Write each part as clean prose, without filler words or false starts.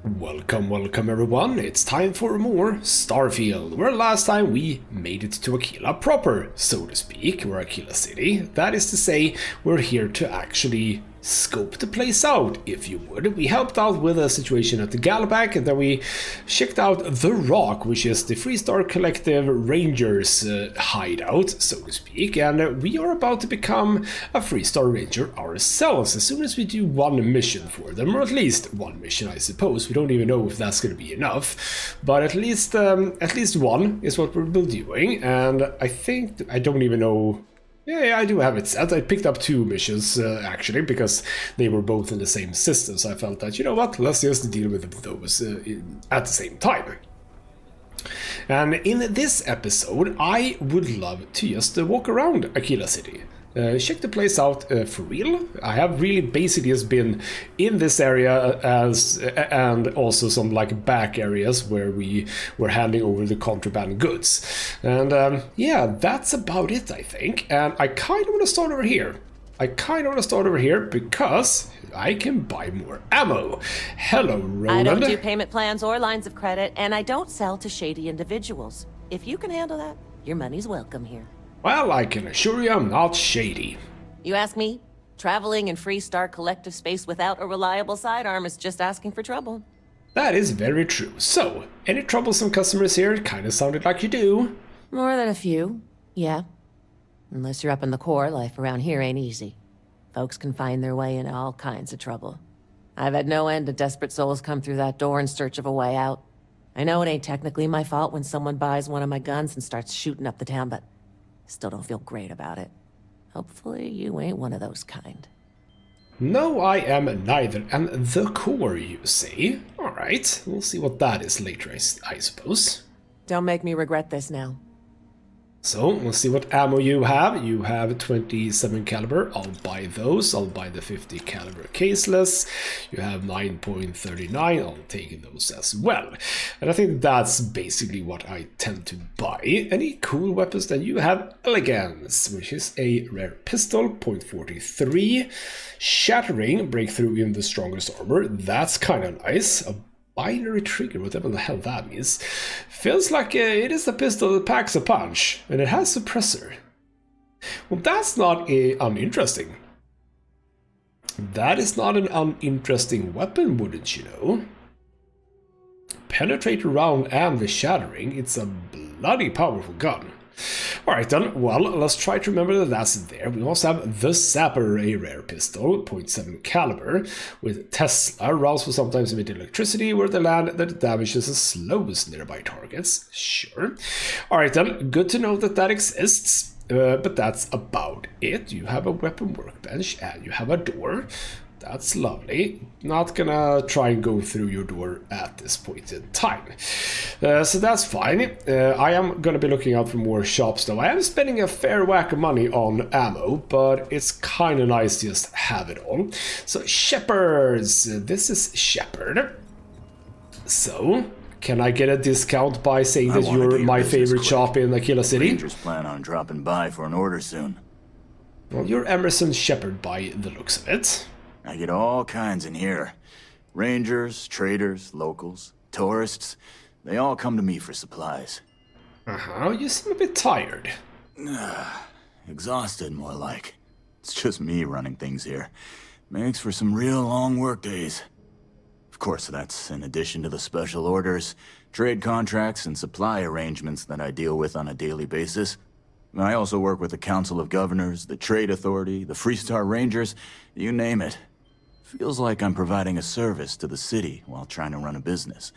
Welcome everyone, it's time for more Starfield, where last time we made it to Akila proper, so to speak, or Akila City. That is to say, we're here to actually scope the place out, if you would. We helped out with a situation at the Galbac, and then we checked out The Rock, which is the Freestar Collective Rangers hideout, so to speak, and we are about to become a Freestar Ranger ourselves as soon as we do one mission for them, or at least one mission, I suppose. We don't even know if that's going to be enough, but at least one is what we'll be doing, and I don't even know. Yeah, I do have it set. I picked up two missions, actually, because they were both in the same system, so I felt that, you know what, let's just deal with those at the same time. And in this episode, I would love to just walk around Akila City. Check the place out for real. I have really basically just been in this area and also some like back areas where we were handing over the contraband goods. And yeah, that's about it, I think. And I kind of want to start over here. Because I can buy more ammo. Hello, Roland. I don't do payment plans or lines of credit, and I don't sell to shady individuals. If you can handle that, your money's welcome here. Well, I can assure you I'm not shady. You ask me? Traveling in Freestar Collective space without a reliable sidearm is just asking for trouble. That is very true. So, any troublesome customers here? It kind of sounded like you do. More than a few, yeah. Unless you're up in the core, life around here ain't easy. Folks can find their way into all kinds of trouble. I've had no end of desperate souls come through that door in search of a way out. I know it ain't technically my fault when someone buys one of my guns and starts shooting up the town, but still don't feel great about it. Hopefully you ain't one of those kind. No, I am neither. And the core, you say? Alright, we'll see what that is later, I suppose. Don't make me regret this now. So, we'll see what ammo you have. You have 27 caliber. I'll buy those. I'll buy the 50 caliber caseless. You have 9.39. I'll take those as well. And I think that's basically what I tend to buy. Any cool weapons? Then you have Elegance, which is a rare pistol, .43. Shattering, breakthrough in the strongest armor. That's kind of nice. A binary trigger, whatever the hell that means. Feels like it is a pistol that packs a punch, and it has suppressor. Well, that's not uninteresting. That is not an uninteresting weapon, wouldn't you know? Penetrate round and the shattering, it's a bloody powerful gun. Alright then, well, let's try to remember that that's there. We also have the Sapper, a rare pistol, .7 caliber, with Tesla, rounds will sometimes emit electricity where they land that damages and slows nearby targets. Sure. Alright then, good to know that that exists, but that's about it. You have a weapon workbench and you have a door. That's lovely. Not gonna try and go through your door at this point in time. So that's fine. I am gonna be looking out for more shops though. I am spending a fair whack of money on ammo, but it's kind of nice to just have it all. So Shepherds. This is Shepherd. So, can I get a discount by saying that you're my favorite shop in Akila City? Rangers plan on dropping by for an order soon. Well, you're Emerson Shepherd by the looks of it. I get all kinds in here. Rangers, traders, locals, tourists. They all come to me for supplies. Uh-huh, you seem a bit tired. Exhausted, more like. It's just me running things here. Makes for some real long work days. Of course, that's in addition to the special orders, trade contracts, and supply arrangements that I deal with on a daily basis. I also work with the Council of Governors, the Trade Authority, the Freestar Rangers, you name it. Feels like I'm providing a service to the city while trying to run a business.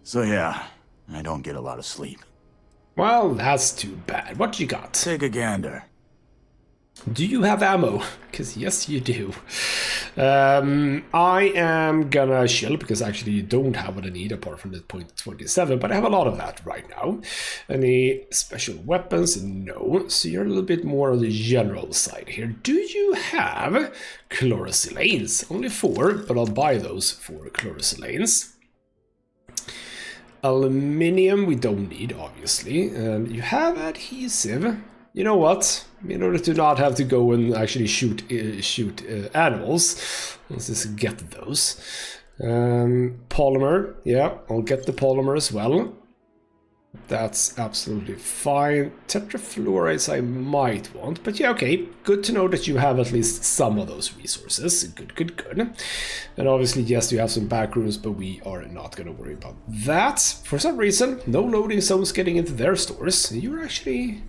So yeah, I don't get a lot of sleep. Well, that's too bad. What you got? Take a gander. Do you have ammo? Because yes, you do. I am gonna chill because actually you don't have what I need apart from the .27, but I have a lot of that right now. Any special weapons? No. So you're a little bit more on the general side here. Do you have chlorosilanes? Only 4, but I'll buy those 4 chlorosilanes. Aluminium we don't need, obviously. You have adhesive. You know what? In order to not have to go and actually shoot animals, let's just get those. Polymer, yeah, I'll get the polymer as well. That's absolutely fine. Tetrafluorides I might want, but yeah, okay. Good to know that you have at least some of those resources. Good, good, good. And obviously, yes, you have some back rooms, but we are not going to worry about that. For some reason, no loading zones getting into their stores. You're actually...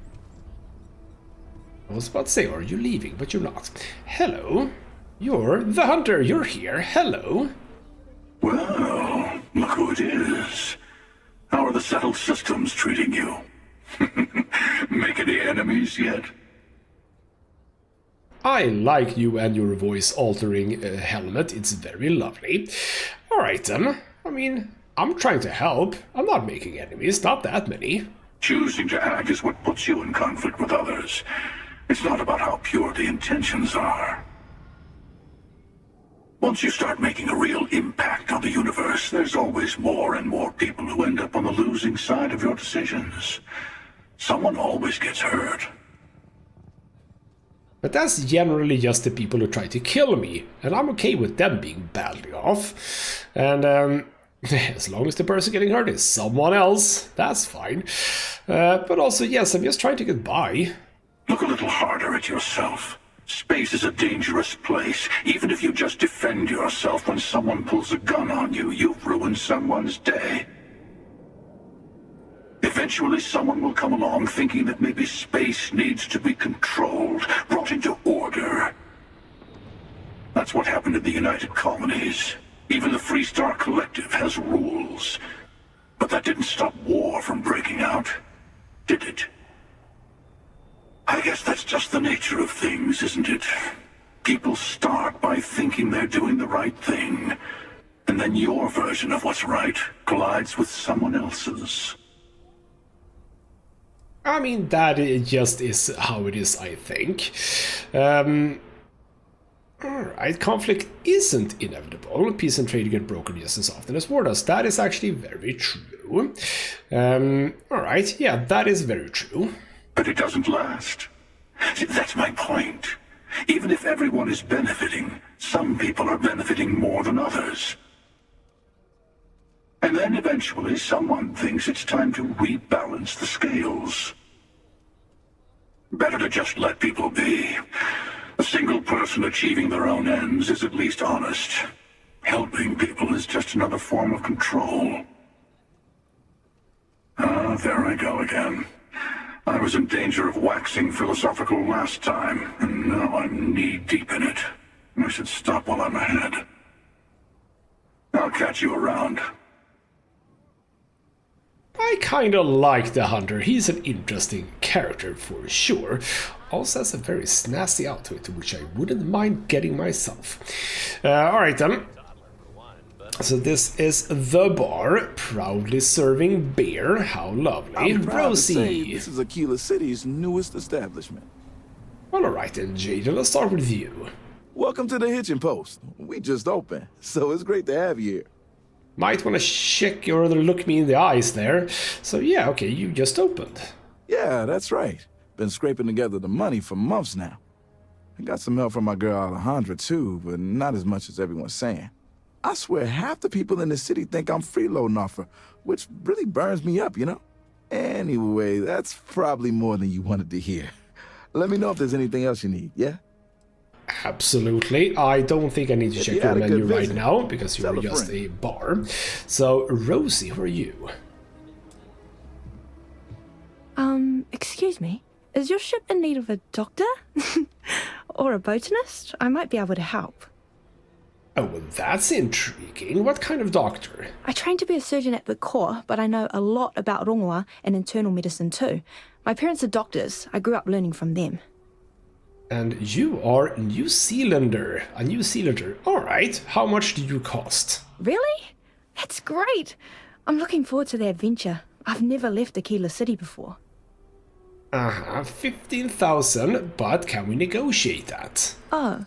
I was about to say, are you leaving? But you're not. Hello. You're the hunter. You're here. Hello. Well, look who it is. How are the settled systems treating you? Make any enemies yet? I like you and your voice altering helmet. It's very lovely. Alright then. I mean, I'm trying to help. I'm not making enemies, not that many. Choosing to act is what puts you in conflict with others. It's not about how pure the intentions are. Once you start making a real impact on the universe, there's always more and more people who end up on the losing side of your decisions. Someone always gets hurt. But that's generally just the people who try to kill me, and I'm okay with them being badly off. And as long as the person getting hurt is someone else, that's fine. But also, yes, I'm just trying to get by. Look a little harder at yourself. Space is a dangerous place. Even if you just defend yourself when someone pulls a gun on you, you've ruined someone's day. Eventually someone will come along thinking that maybe space needs to be controlled, brought into order. That's what happened in the United Colonies. Even the Freestar Collective has rules. But that didn't stop war from breaking out, did it? I guess that's just the nature of things, isn't it? People start by thinking they're doing the right thing, and then your version of what's right collides with someone else's. I mean, that just is how it is, I think. Alright, conflict isn't inevitable. Peace and trade get broken just as often as war does. That is actually very true. Alright, yeah, that is very true. But it doesn't last. See, that's my point. Even if everyone is benefiting, some people are benefiting more than others. And then eventually someone thinks it's time to rebalance the scales. Better to just let people be. A single person achieving their own ends is at least honest. Helping people is just another form of control. Ah, there I go again. I was in danger of waxing philosophical last time, and now I'm knee-deep in it. I should stop while I'm ahead. I'll catch you around. I kinda like the hunter. He's an interesting character for sure. Also has a very snazzy outfit, which I wouldn't mind getting myself. Alright then. So this is the bar, proudly serving beer. How lovely. I'm proud to say Rosie. this is Akila City's newest establishment. Well, alright then, Jaden, let's start with you. Welcome to the Hitching Post. We just opened, so it's great to have you here. Might want to check or look me in the eyes there. So yeah, okay, you just opened. Yeah, that's right. Been scraping together the money for months now. I got some help from my girl Alejandra too, but not as much as everyone's saying. I swear half the people in the city think I'm freeloading off her, which really burns me up, you know? Anyway, that's probably more than you wanted to hear. Let me know if there's anything else you need, yeah? Absolutely. I don't think I need to If check you your had a menu good right visit, now, because tell you're a just friend. a bar. So, Rosie, who are you? Excuse me? Is your ship in need of a doctor? Or a botanist? I might be able to help. Oh, well, that's intriguing. What kind of doctor? I trained to be a surgeon at the Corps, but I know a lot about rongoa and internal medicine too. My parents are doctors. I grew up learning from them. And you are a New Zealander. A New Zealander. Alright, how much do you cost? Really? That's great. I'm looking forward to the adventure. I've never left Akila City before. 15,000, but can we negotiate that? Oh.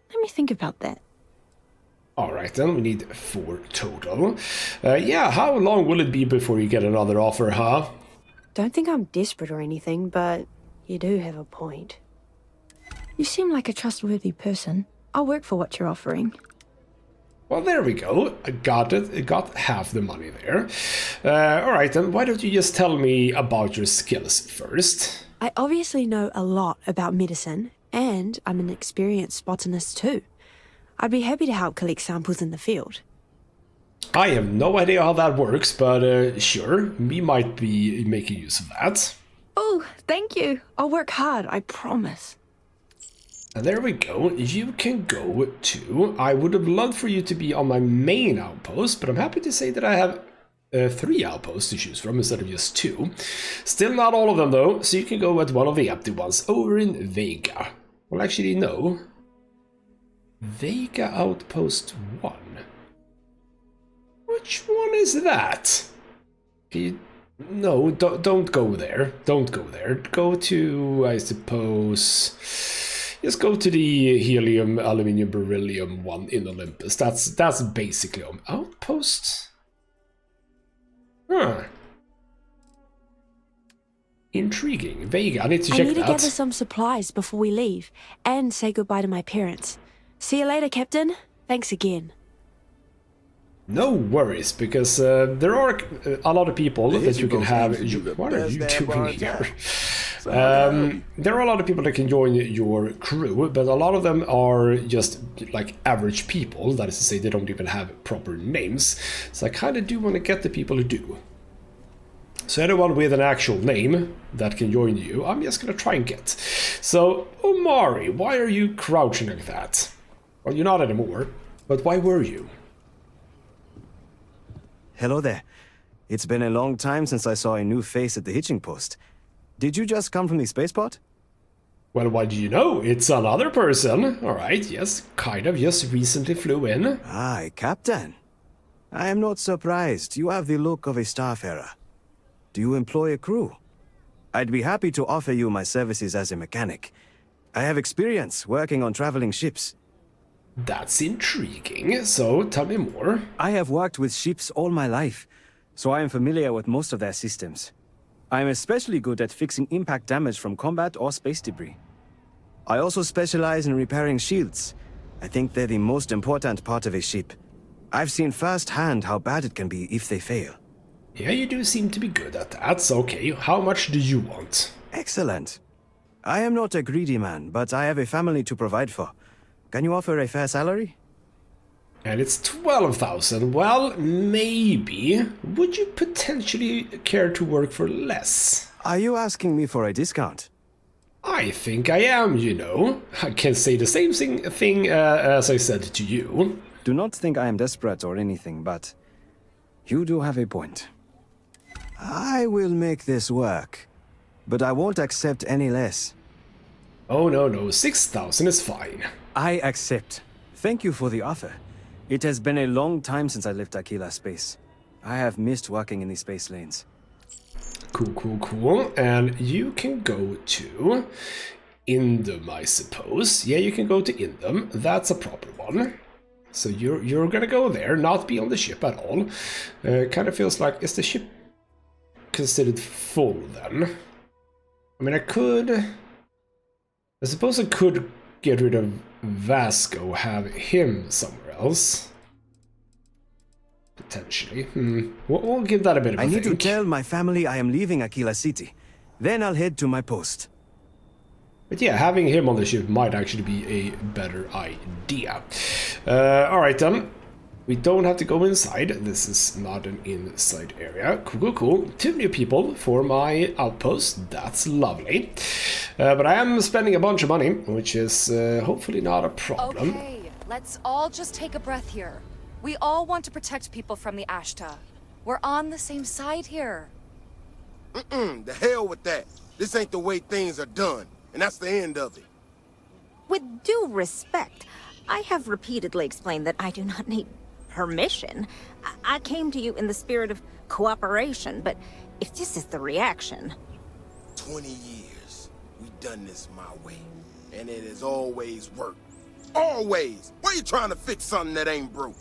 Let me think about that. Alright then, we need 4 total. Yeah, how long will it be before you get another offer, huh? Don't think I'm desperate or anything, but you do have a point. You seem like a trustworthy person. I'll work for what you're offering. Well, there we go. I got it. I got half the money there. Alright, then why don't you just tell me about your skills first? I obviously know a lot about medicine, and I'm an experienced botanist too. I'd be happy to help collect samples in the field. I have no idea how that works, but sure, we might be making use of that. Oh, thank you. I'll work hard, I promise. And there we go. You can go to... I would have loved for you to be on my main outpost, but I'm happy to say that I have 3 outposts to choose from instead of just 2. Still not all of them though, so you can go at one of the empty ones over in Vega. Well, actually, no. Vega Outpost 1. Which one is that? No, don't go there. Don't go there. Go to, I suppose... Just go to the helium, aluminium, beryllium one in Olympus. That's basically an outpost. Huh. Intriguing. Vega, I need to check that. I need to gather some supplies before we leave, and say goodbye to my parents. See you later, Captain. Thanks again. No worries, because there are a lot of people that you can have... What are you doing here? There are a lot of people that can join your crew, but a lot of them are just like average people. That is to say, they don't even have proper names. So I kind of do want to get the people who do. So anyone with an actual name that can join you, I'm just going to try and get. So, Omari, why are you crouching like that? Well, you're not anymore, but why were you? Hello there. It's been a long time since I saw a new face at the hitching post. Did you just come from the spaceport? Well, why do you know? It's another person. Alright, yes, kind of, just recently flew in. Aye, Captain. I am not surprised. You have the look of a starfarer. Do you employ a crew? I'd be happy to offer you my services as a mechanic. I have experience working on traveling ships. That's intriguing, so tell me more. I have worked with ships all my life, so I am familiar with most of their systems. I am especially good at fixing impact damage from combat or space debris. I also specialize in repairing shields. I think they're the most important part of a ship. I've seen firsthand how bad it can be if they fail. Yeah, you do seem to be good at that, so okay, how much do you want? Excellent. I am not a greedy man, but I have a family to provide for. Can you offer a fair salary? And it's 12,000. Well, maybe. Would you potentially care to work for less? Are you asking me for a discount? I think I am, you know. I can say the same thing as I said to you. Do not think I am desperate or anything, but you do have a point. I will make this work, but I won't accept any less. Oh, no, 6,000 is fine. I accept. Thank you for the offer. It has been a long time since I left Akila space. I have missed working in the space lanes. Cool. And you can go to Indum, I suppose. Yeah, you can go to Indum. That's a proper one. So you're gonna go there, not be on the ship at all. Kind of feels like, is the ship considered full then? I mean, I suppose I could get rid of Vasco, have him somewhere else. Potentially. We'll give that a bit of a think. I need to tell my family I am leaving Akila City. Then I'll head to my post. But yeah, having him on the ship might actually be a better idea. Alright then. We don't have to go inside. This is not an inside area. Cool. 2 new people for my outpost. That's lovely. But I am spending a bunch of money, which is hopefully not a problem. Okay, let's all just take a breath here. We all want to protect people from the Ashta. We're on the same side here. The hell with that. This ain't the way things are done, and that's the end of it. With due respect, I have repeatedly explained that I do not need permission. I came to you in the spirit of cooperation, but if this is the reaction... 20 years, we've done this my way, and it has always worked. Always! Why are you trying to fix something that ain't broke?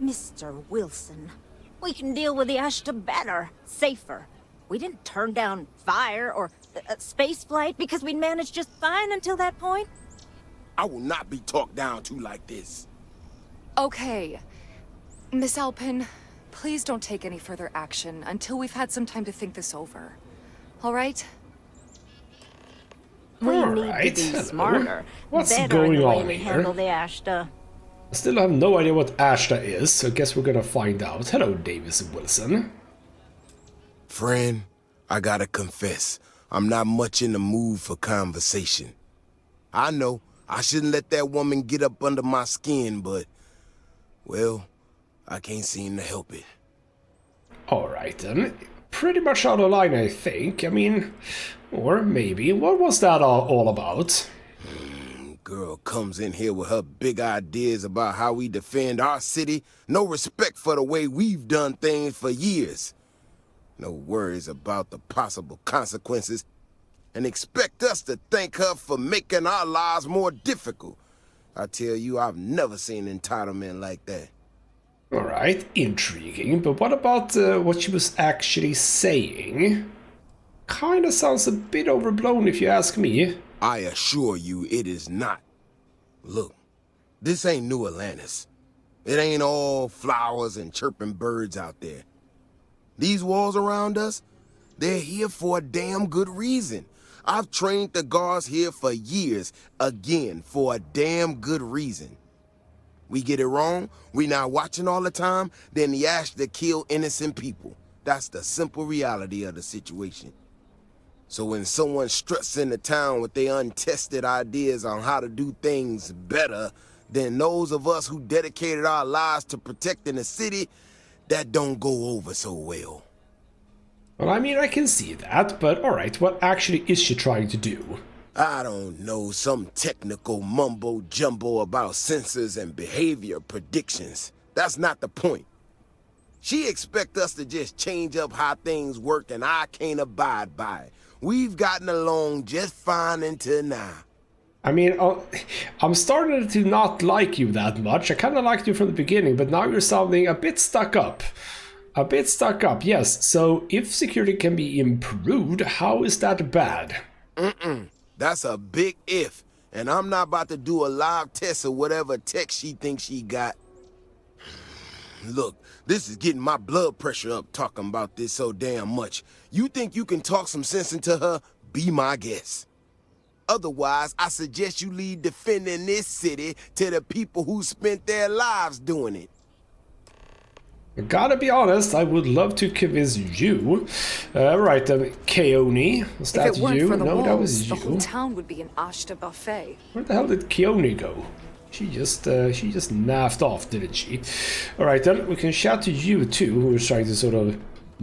Mr. Wilson, we can deal with the Ashta better, safer. We didn't turn down fire or spaceflight because we'd managed just fine until that point. I will not be talked down to like this. Okay. Miss Alpin, please don't take any further action until we've had some time to think this over. All right? We All need right. to be Hello. smarter. What's better going in the way on we here? handle the Ashta. I still have no idea what Ashta is, so I guess we're gonna find out. Hello, Davis Wilson. Friend, I gotta confess, I'm not much in the mood for conversation. I know, I shouldn't let that woman get up under my skin, but, well, I can't seem to help it. Alright then. Pretty much out of line, I think. I mean, or maybe. What was that all about? Girl comes in here with her big ideas about how we defend our city. No respect for the way we've done things for years. No worries about the possible consequences. And expect us to thank her for making our lives more difficult. I tell you, I've never seen entitlement like that. Alright, intriguing. But what about what she was actually saying? Kinda sounds a bit overblown if you ask me. I assure you it is not. Look, this ain't New Atlantis. It ain't all flowers and chirping birds out there. These walls around us, they're here for a damn good reason. I've trained the guards here for years, again, for a damn good reason. We get it wrong, we not watching all the time, then the Ashta kill innocent people. That's the simple reality of the situation. So when someone struts into town with their untested ideas on how to do things better than those of us who dedicated our lives to protecting the city, that don't go over so well. Well, I mean, I can see that, but alright, what actually is she trying to do? I don't know, some technical mumbo-jumbo about sensors and behavior predictions. That's not the point. She expects us to just change up how things work, and I can't abide by it. We've gotten along just fine until now. I mean, I'm starting to not like you that much. I kind of liked you from the beginning, but now you're sounding a bit stuck up. A bit stuck up, yes. So, if security can be improved, how is that bad? That's a big if. And I'm not about to do a live test of whatever tech she thinks she got. Look, this is getting my blood pressure up talking about this so damn much. You think you can talk some sense into her? Be my guest. Otherwise, I suggest you leave defending this city to the people who spent their lives doing it. I gotta be honest, I would love to convince you. Right, Keone, was that you? No, that was you. The whole town would be an Ashta buffet. Where the hell did Keone go? She just naffed off, didn't she? Alright then, we can shout to you too, who is trying to sort of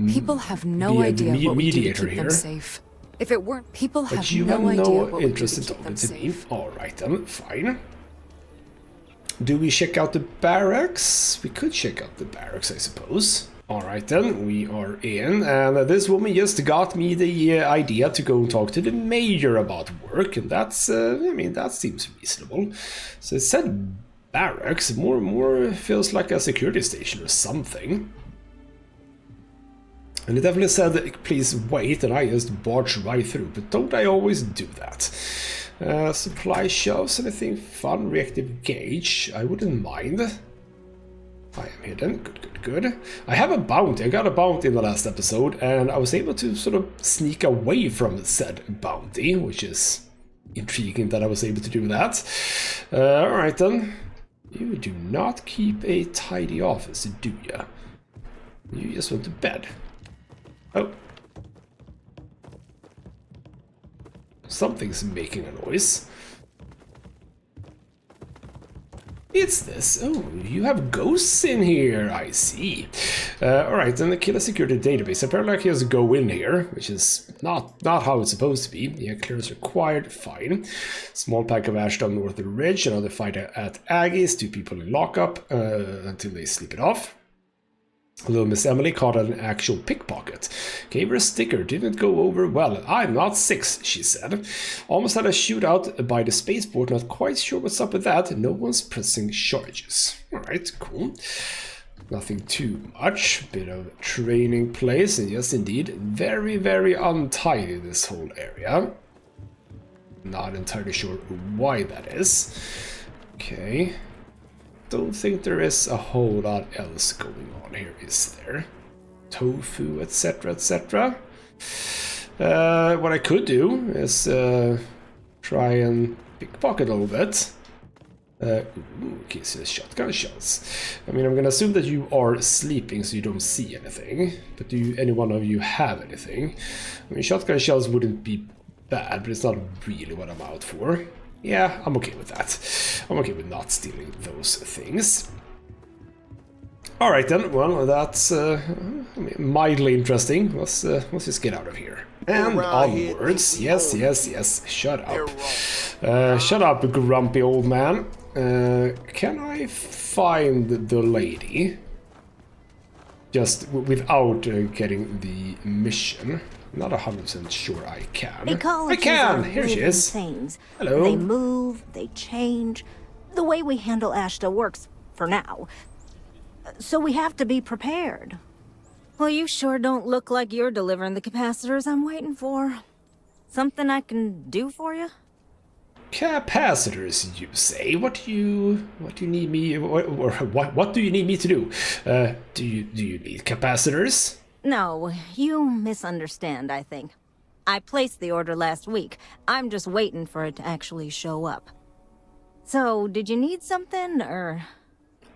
People have no idea what we do to keep them safe. If it weren't, people have no idea what we do to keep them safe. Alright then, fine. Do we check out the barracks? We could check out the barracks, I suppose. Alright then, we are in, and this woman just got me the idea to go and talk to the mayor about work, and that's, I mean, that seems reasonable. So it said barracks, more feels like a security station or something. And it definitely said, please wait, and I just barged right through, but don't I always do that? Supply shelves, anything fun, reactive gauge, I wouldn't mind. I am hidden, good. I have a bounty, I got a bounty in the last episode, and I was able to sort of sneak away from said bounty, which is intriguing that I was able to do that. Alright then. You do not keep a tidy office, do ya? You just went to bed. Oh. Something's making a noise. It's this. Oh, you have ghosts in here, I see. Alright, then the Akila Security Database. Apparently I can just go in here, which is not how it's supposed to be. Yeah, clearance required, fine. Small pack of ash down north of the ridge, another fight at Aggie's, 2 people in lockup until they sleep it off. Little Miss Emily caught an actual pickpocket. Gave her a sticker, didn't go over well. I'm not 6, she said. Almost had a shootout by the spaceport, not quite sure what's up with that. No one's pressing charges. Alright, cool. Nothing too much. Bit of training place, and yes indeed, very, very untidy this whole area. Not entirely sure why that is. Okay. don't think there is a whole lot else going on here, is there? Tofu, etc, etc. What I could do is try and pickpocket a little bit. Okay, so shotgun shells. I mean, I'm gonna assume that you are sleeping so you don't see anything. But do any one of you have anything? I mean, shotgun shells wouldn't be bad, but it's not really what I'm out for. Yeah, I'm okay with that. I'm okay with not stealing those things. Alright then, well, that's mildly interesting. Let's just get out of here. And onwards. Yes, yes, yes. Shut up. Shut up, grumpy old man. Can I find the lady? Just without getting the mission. Not 100% sure I can. I can! Here she is. Things. Hello. They move, they change. The way we handle Ashta works for now. So we have to be prepared. Well, you sure don't look like you're delivering the capacitors I'm waiting for. Something I can do for you? Capacitors, you say? What do you need me? What do you need me to do? Do you need capacitors? No, you misunderstand, I think. I placed the order last week. I'm just waiting for it to actually show up. So, did you need something, or...?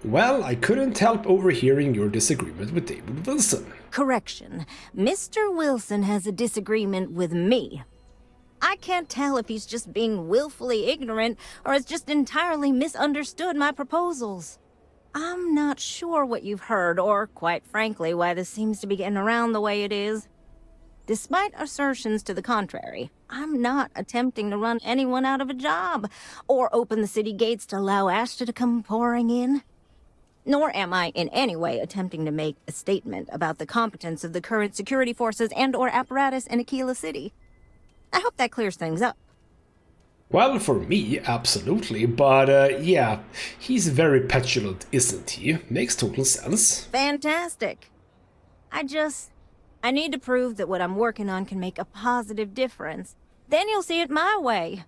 Well, I couldn't help overhearing your disagreement with David Wilson. Correction. Mr. Wilson has a disagreement with me. I can't tell if he's just being willfully ignorant or has just entirely misunderstood my proposals. I'm not sure what you've heard, or, quite frankly, why this seems to be getting around the way it is. Despite assertions to the contrary, I'm not attempting to run anyone out of a job, or open the city gates to allow Ashta to come pouring in. Nor am I in any way attempting to make a statement about the competence of the current security forces and/or apparatus in Akila City. I hope that clears things up. Well, for me, absolutely, but yeah, he's very petulant, isn't he? Makes total sense. Fantastic. I need to prove that what I'm working on can make a positive difference. Then you'll see it my way.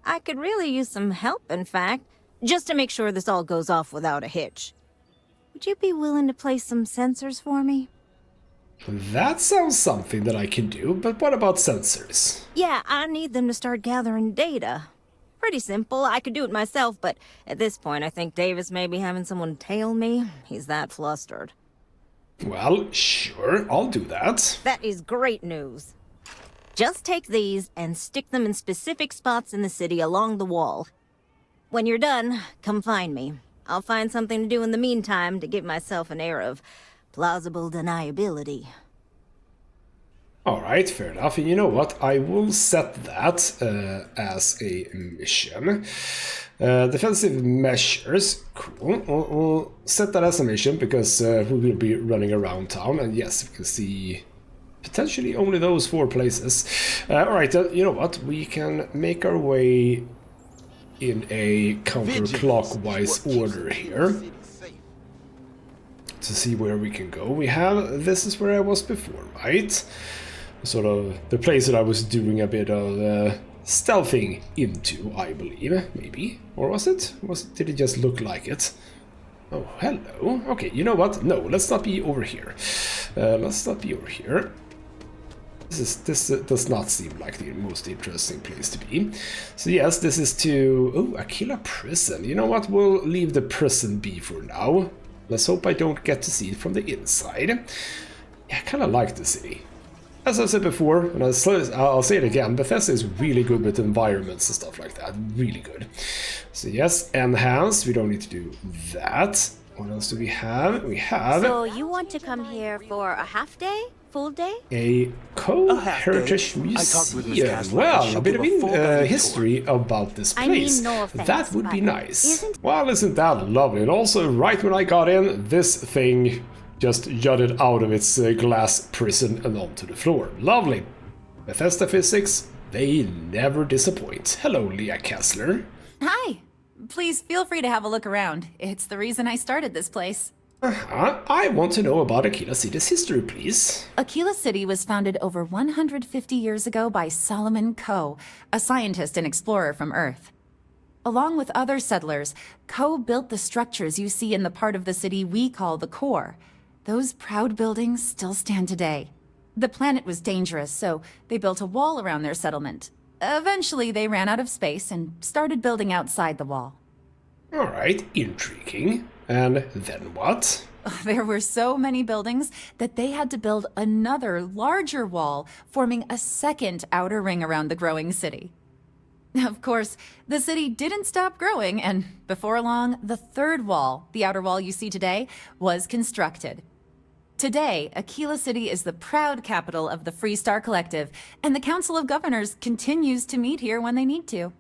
I could really use some help, in fact, just to make sure this all goes off without a hitch. Would you be willing to place some sensors for me? That sounds something that I can do, but what about sensors? Yeah, I need them to start gathering data. Pretty simple, I could do it myself, but at this point I think Davis may be having someone tail me. He's that flustered. Well, sure, I'll do that. That is great news. Just take these and stick them in specific spots in the city along the wall. When you're done, come find me. I'll find something to do in the meantime to give myself an air of plausible deniability. Alright, fair enough. And you know what? I will set that as a mission. Defensive measures. Cool. We'll set that as a mission because we will be running around town. And yes, we can see potentially only those 4 places. Alright, you know what? We can make our way in a counterclockwise order here to see where we can go. This is where I was before, right? Sort of the place that I was doing a bit of stealthing into, I believe, maybe. Or was it? Did it just look like it? Oh, hello. Okay, you know what? No, let's not be over here. Let's not be over here. This does not seem like the most interesting place to be. So yes, this is to... Oh, Akila Prison. You know what? We'll leave the prison be for now. Let's hope I don't get to see it from the inside. Yeah, I kind of like the city. As I said before, and I'll say it again, Bethesda is really good with environments and stuff like that. Really good. So yes, enhance. We don't need to do that. What else do we have? We have... So you want to come here for a half day? Full day? A co-heritage museum. Well, a bit of history about this place. I mean, no offense, that would be nice. Well, isn't that lovely? And also, right when I got in, this thing just jutted out of its glass prison and onto the floor. Lovely. Bethesda physics, they never disappoint. Hello, Leah Kessler. Hi. Please feel free to have a look around. It's the reason I started this place. I want to know about Akila City's history, please. Akila City was founded over 150 years ago by Solomon Coe, a scientist and explorer from Earth. Along with other settlers, Ko built the structures you see in the part of the city we call the core. Those proud buildings still stand today. The planet was dangerous, so they built a wall around their settlement. Eventually, they ran out of space and started building outside the wall. Alright, intriguing. And then what? There were so many buildings that they had to build another, larger wall, forming a second outer ring around the growing city. Of course, the city didn't stop growing, and before long, the third wall, the outer wall you see today, was constructed. Today, Akila City is the proud capital of the Freestar Collective, and the Council of Governors continues to meet here when they need to.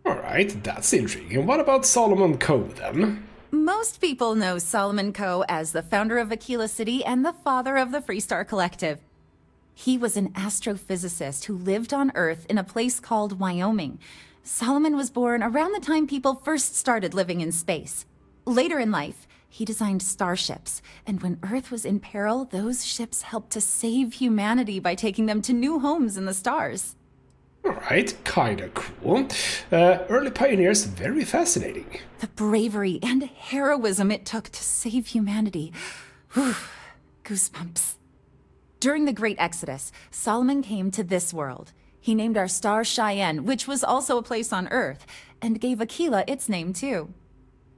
Alright, that's intriguing. What about Solomon Ko then? Most people know Solomon Ko as the founder of Akila City and the father of the Freestar Collective. He was an astrophysicist who lived on Earth in a place called Wyoming. Solomon was born around the time people first started living in space. Later in life, he designed starships, and when Earth was in peril, those ships helped to save humanity by taking them to new homes in the stars. Alright, kinda cool. Early pioneers, very fascinating. The bravery and heroism it took to save humanity. Whew, goosebumps. During the Great Exodus, Solomon came to this world. He named our star Cheyenne, which was also a place on Earth, and gave Akila its name too.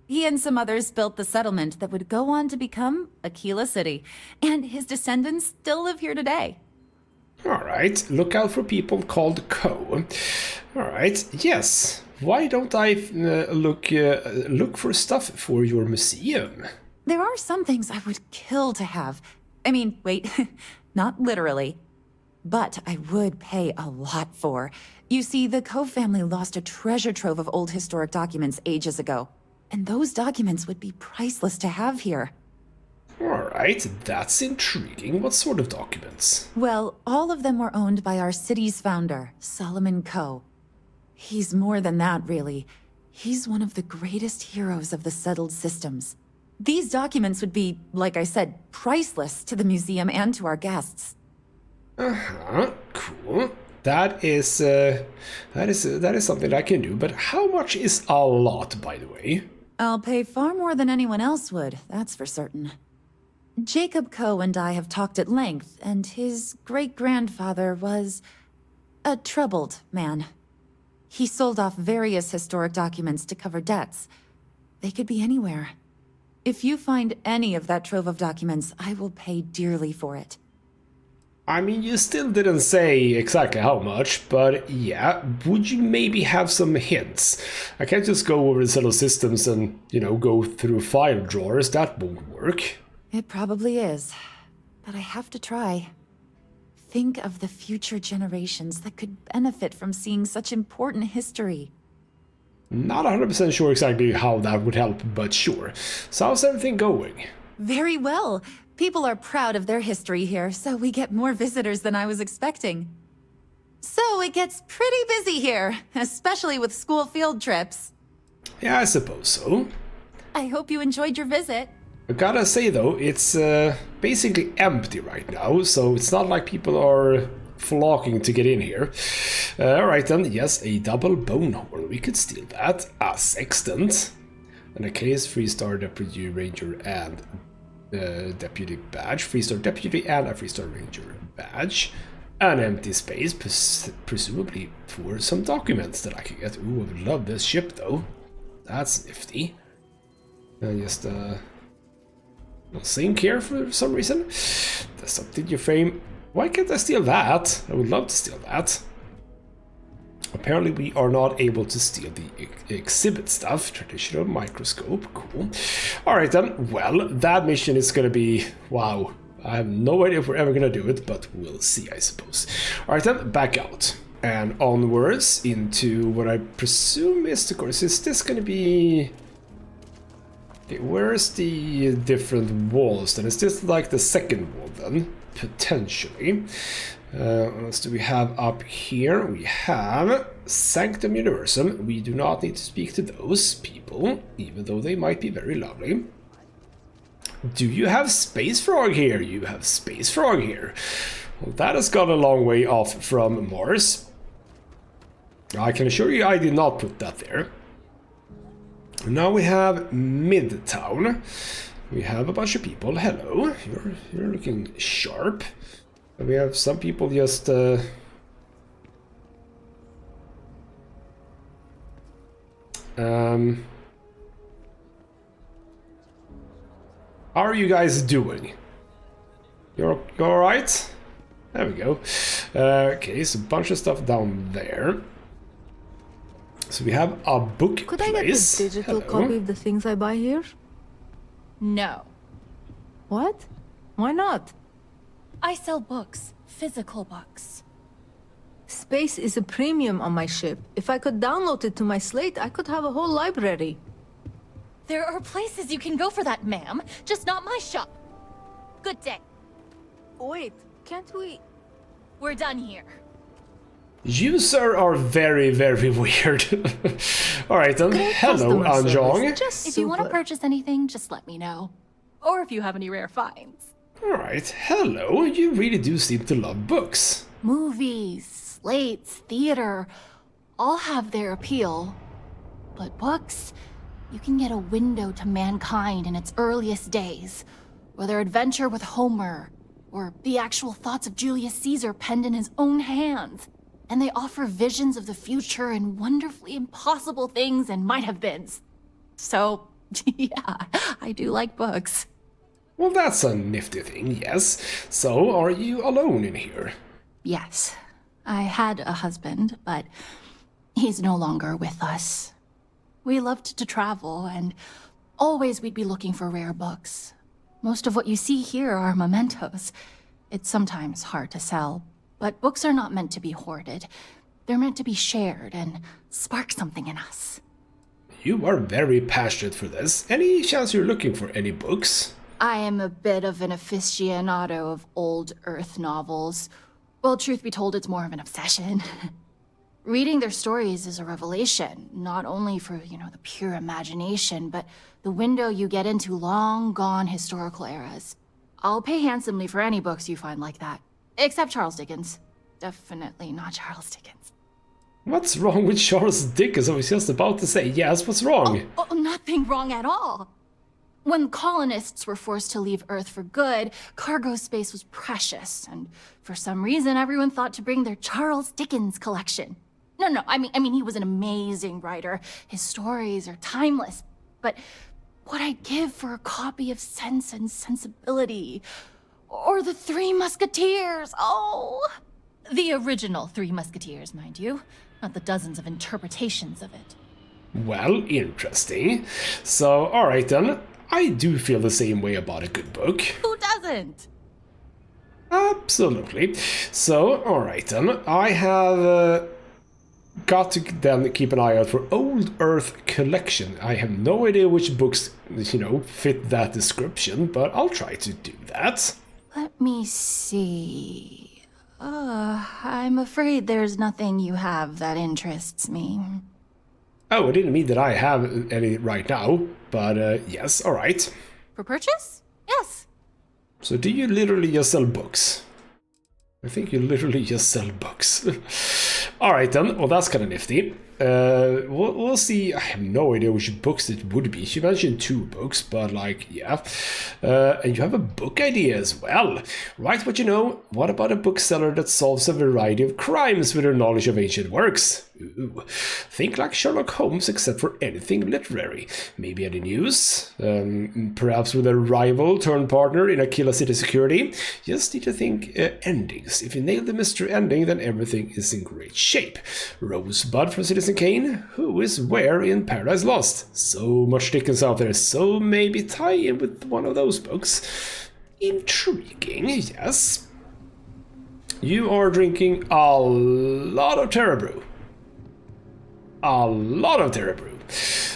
He and some others built the settlement that would go on to become Akila City, and his descendants still live here today. Alright, look out for people called Ko. Alright, yes. Why don't I look for stuff for your museum? There are some things I would kill to have. I mean, wait, not literally. But I would pay a lot for. You see, the Ko family lost a treasure trove of old historic documents ages ago. And those documents would be priceless to have here. Alright, that's intriguing. What sort of documents? Well, all of them were owned by our city's founder, Solomon Ko. He's more than that, really. He's one of the greatest heroes of the settled systems. These documents would be, like I said, priceless to the museum and to our guests. Uh-huh, cool. That is something I can do, but how much is a lot, by the way? I'll pay far more than anyone else would, that's for certain. Jacob Ko and I have talked at length, and his great-grandfather was a troubled man. He sold off various historic documents to cover debts. They could be anywhere. If you find any of that trove of documents, I will pay dearly for it. I mean, you still didn't say exactly how much, but yeah, would you maybe have some hints? I can't just go over the settled systems and, go through file drawers. That won't work. It probably is, but I have to try. Think of the future generations that could benefit from seeing such important history. Not 100% sure exactly how that would help, but sure. So how's everything going? Very well. People are proud of their history here, so we get more visitors than I was expecting. So it gets pretty busy here, especially with school field trips. Yeah, I suppose so. I hope you enjoyed your visit. I gotta say though, it's basically empty right now, so it's not like people are flocking to get in here. Alright then, yes, a double bone horn, we could steal that. A sextant. And a case, 3-star deputy ranger and deputy badge. 3-star deputy and a 3-star ranger badge. An empty space, presumably for some documents that I can get. Ooh, I would love this ship though. That's nifty. And just sink here for some reason. There's something in your frame. Why can't I steal that? I would love to steal that. Apparently we are not able to steal the exhibit stuff. Traditional microscope, cool. Alright then, well, that mission is gonna be, wow. I have no idea if we're ever gonna do it, but we'll see, I suppose. Alright then, back out. And onwards into what I presume is the course. Is this gonna be... Okay, where's the different walls then? Is this like the second wall then? Potentially. What else do we have up here? We have Sanctum Universum. We do not need to speak to those people, even though they might be very lovely. Do you have Space Frog here? You have Space Frog here. Well, that has gone a long way off from Mars. I can assure you I did not put that there. Now we have Midtown. We have a bunch of people. Hello, you're looking sharp. And we have some people just how are you guys doing? You're all right? There we go. Okay, so a bunch of stuff down there. So we have a book Could place. I get a digital copy of the things I buy here? No. What? Why not? I sell books, physical books. Space is a premium on my ship. If I could download it to my slate, I could have a whole library. There are places you can go for that, ma'am. Just not my shop. Good day. Wait, can't we? We're done here. You, sir, are very, very weird. Alright then, hello, Anjong. If you want to purchase anything, just let me know. Or if you have any rare finds. Alright, hello, you really do seem to love books. Movies, slates, theater, all have their appeal. But books, you can get a window to mankind in its earliest days. Whether adventure with Homer, or the actual thoughts of Julius Caesar penned in his own hands. And they offer visions of the future and wonderfully impossible things and might-have-beens. So, yeah, I do like books. Well, that's a nifty thing, yes. So, are you alone in here? Yes. I had a husband, but he's no longer with us. We loved to travel, and always we'd be looking for rare books. Most of what you see here are mementos. It's sometimes hard to sell, but books are not meant to be hoarded. They're meant to be shared and spark something in us. You are very passionate for this. Any chance you're looking for any books? I am a bit of an aficionado of old Earth novels. Well, truth be told, it's more of an obsession. Reading their stories is a revelation, not only for, the pure imagination, but the window you get into long-gone historical eras. I'll pay handsomely for any books you find like that. Except Charles Dickens. Definitely not Charles Dickens. What's wrong with Charles Dickens? I was just about to say yes, what's wrong? Oh, nothing wrong at all. When colonists were forced to leave Earth for good, cargo space was precious, and for some reason everyone thought to bring their Charles Dickens collection. No, I mean he was an amazing writer. His stories are timeless, but what I'd give for a copy of Sense and Sensibility, or the Three Musketeers, oh! The original Three Musketeers, mind you, not the dozens of interpretations of it. Well, interesting. So, alright then. I do feel the same way about a good book. Who doesn't? Absolutely. So, alright then. I have got to then keep an eye out for Old Earth Collection. I have no idea which books, fit that description, but I'll try to do that. Let me see. I'm afraid there's nothing you have that interests me. Oh, I didn't mean that I have any right now, but yes, alright. For purchase? Yes. So do you literally just sell books? I think you literally just sell books. Alright then, well that's kind of nifty. We'll see. I have no idea which books it would be. She mentioned 2 books, but yeah. And you have a book idea as well. Right, but what about a bookseller that solves a variety of crimes with her knowledge of ancient works? Ooh. Think like Sherlock Holmes, except for anything literary. Maybe any news? Perhaps with a rival turned partner in Akila City security? Just need to think endings. If you nail the mystery ending, then everything is in great shape. Rosebud from Citizen Kane? Who is where in Paradise Lost? So much Dickens out there, so maybe tie in with one of those books. Intriguing, yes. You are drinking a lot of Terra Brew. A lot of Terra Brew.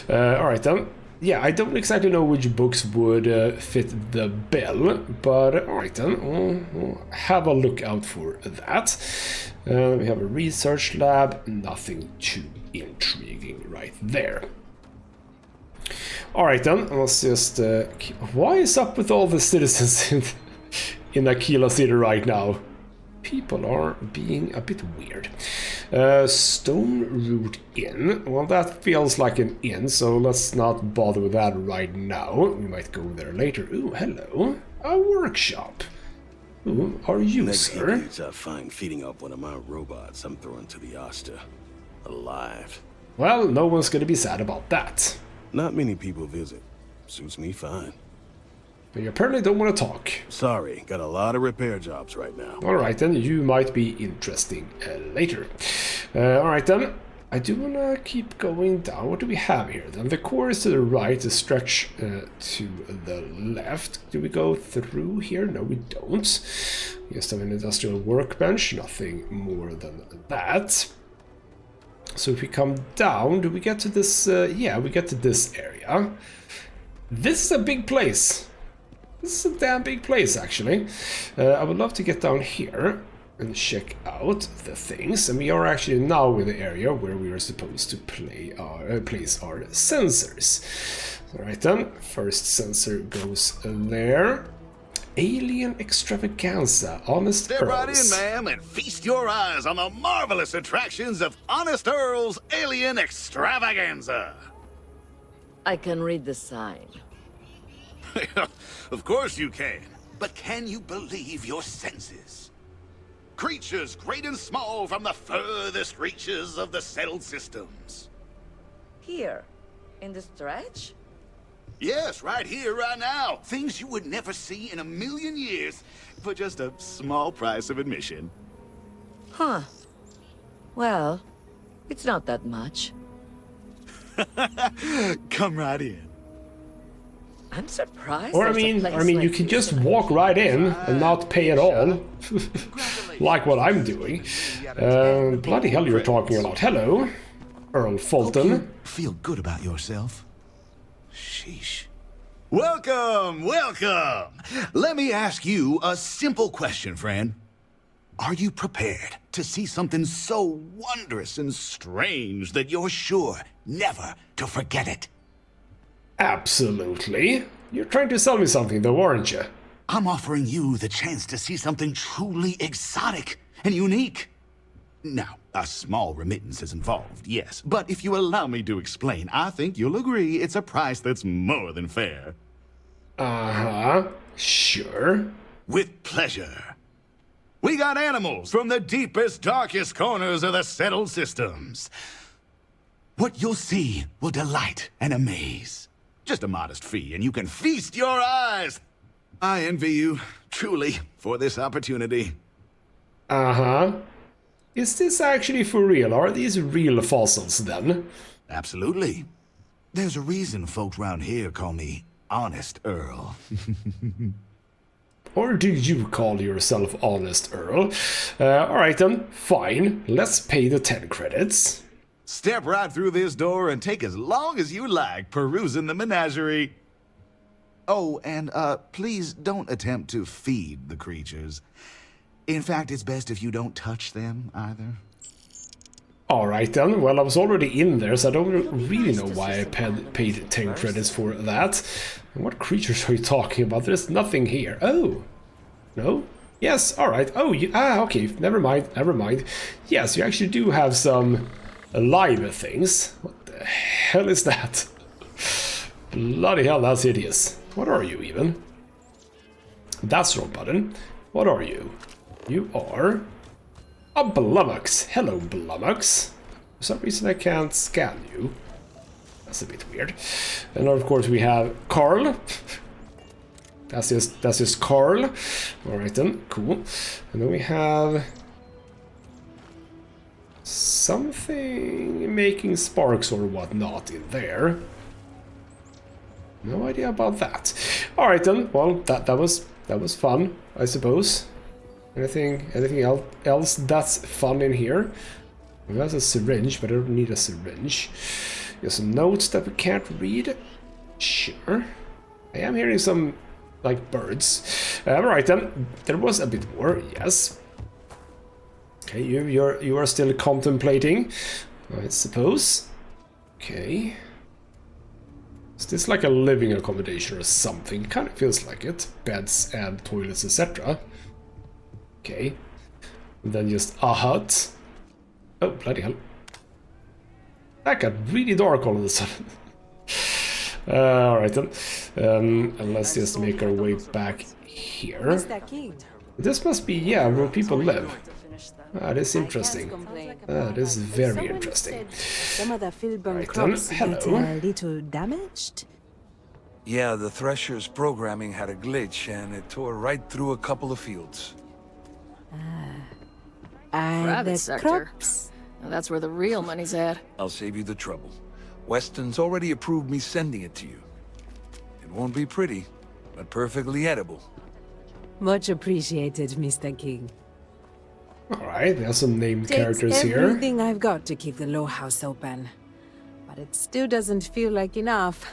Alright then. Yeah, I don't exactly know which books would fit the bill, but alright then, we'll have a look out for that. We have a research lab, nothing too intriguing right there. Alright then, let's just... what is up with all the citizens in Akila City right now? People are being a bit weird. Stone Root Inn. Well, that feels like an inn, so let's not bother with that right now. We might go there later. Ooh, hello. A workshop. Who are you, Next sir? Next I find feeding up one of my robots I'm throwing to the Asta. Alive. Well, no one's gonna be sad about that. Not many people visit. Suits me fine. But you apparently don't want to talk. Sorry, got a lot of repair jobs right now. Alright then, you might be interesting later. Alright then, I do want to keep going down. What do we have here then? The core is to the right, the stretch to the left. Do we go through here? No, we don't. We just have an industrial workbench, nothing more than that. So if we come down, do we get to this? Yeah, we get to this area. This is a big place. This is a damn big place, actually. I would love to get down here and check out the things. And we are actually now in the area where we are supposed to place our sensors. Alright then, first sensor goes there. Alien Extravaganza, Honest Step right Earls. in, ma'am, and feast your eyes on the marvelous attractions of Honest Earl's Alien Extravaganza. I can read the sign. Of course you can. But can you believe your senses? Creatures great and small from the furthest reaches of the settled systems. Here, in the stretch? Yes, right here, right now. Things you would never see in a million years for just a small price of admission. Huh. Well, it's not that much. Come right in. I'm surprised. Or I mean, you can just walk right in and not pay at all, like what I'm doing. Bloody hell, you're talking a lot. Hello, Earl Fulton. Feel good about yourself. Sheesh. Welcome, welcome. Let me ask you a simple question, friend. Are you prepared to see something so wondrous and strange that you're sure never to forget it? Absolutely. You're trying to sell me something though, aren't you? I'm offering you the chance to see something truly exotic and unique. Now, a small remittance is involved, yes, but if you allow me to explain, I think you'll agree it's a price that's more than fair. Uh-huh. Sure. With pleasure. We got animals from the deepest, darkest corners of the settled systems. What you'll see will delight and amaze. Just a modest fee, and you can feast your eyes. I envy you, truly, for this opportunity. Uh-huh. Is this actually for real? Are these real fossils, then? Absolutely. There's a reason folks around here call me Honest Earl. Or do you call yourself Honest Earl? Alright then, fine. Let's pay the 10 credits. Step right through this door and take as long as you like perusing the menagerie. Oh, and please don't attempt to feed the creatures. In fact, it's best if you don't touch them either. Alright then, well I was already in there, so I don't really know why I paid 10 credits for that. And what creatures are you talking about? There's nothing here. Oh. No? Yes, alright. Oh, okay, never mind. Yes, you actually do have some alive things. What the hell is that? Bloody hell, that's hideous. What are you even? That's the wrong button. What are you? You are a Blummox. Hello, Blummox. For some reason I can't scan you. That's a bit weird. And of course we have Carl. That's just Carl. Alright then, cool. And then we have something making sparks or whatnot in there. No idea about that. Alright then, well that was fun, I suppose. Anything else that's fun in here? Well, that's a syringe, but I don't need a syringe. There's some notes that we can't read. Sure. I am hearing some, like, birds. Alright then, there was a bit more, yes. Okay, you are still contemplating, I suppose. Okay. Is this like a living accommodation or something? Kind of feels like it. Beds and toilets, etc. Okay. And then just a hut. Oh, bloody hell. That got really dark all of a sudden. Alright then. And let's just make our way back here. This must be, yeah, where people live. That is interesting. That is very interesting. Some of the field-borne Right then, crops get hello. a little damaged. Yeah, the Thresher's programming had a glitch, and it tore right through a couple of fields. Private The sector. crops. Now that's where the real money's at. I'll save you the trouble. Weston's already approved me sending it to you. It won't be pretty, but perfectly edible. Much appreciated, Mr. King. Alright, there's some named Takes characters here. everything I've got to keep the low house open. But it still doesn't feel like enough.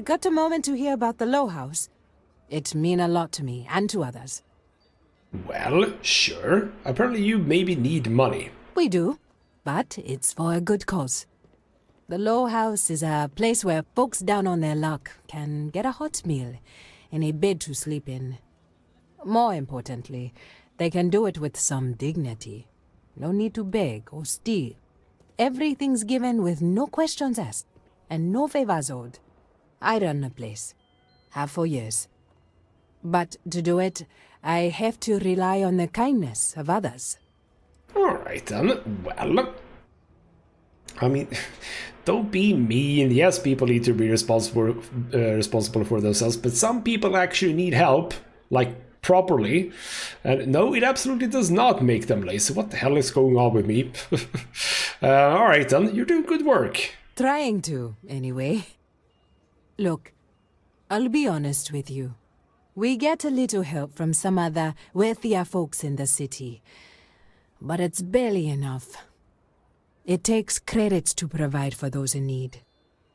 Got a moment to hear about the low house? It mean a lot to me and to others. Well, sure. Apparently you maybe need money. We do, but it's for a good cause. The low house is a place where folks down on their luck can get a hot meal and a bed to sleep in. More importantly, they can do it with some dignity. No need to beg or steal. Everything's given with no questions asked and no favors owed. I run the place. Have for years. But to do it, I have to rely on the kindness of others. Alright then, well... I mean, don't be mean. Yes, people need to be responsible for themselves, but some people actually need help, like properly. And no, it absolutely does not make them lazy. What the hell is going on with me? Alright then, you're doing good work. Trying to, anyway. Look, I'll be honest with you. We get a little help from some other wealthier folks in the city, but it's barely enough. It takes credits to provide for those in need,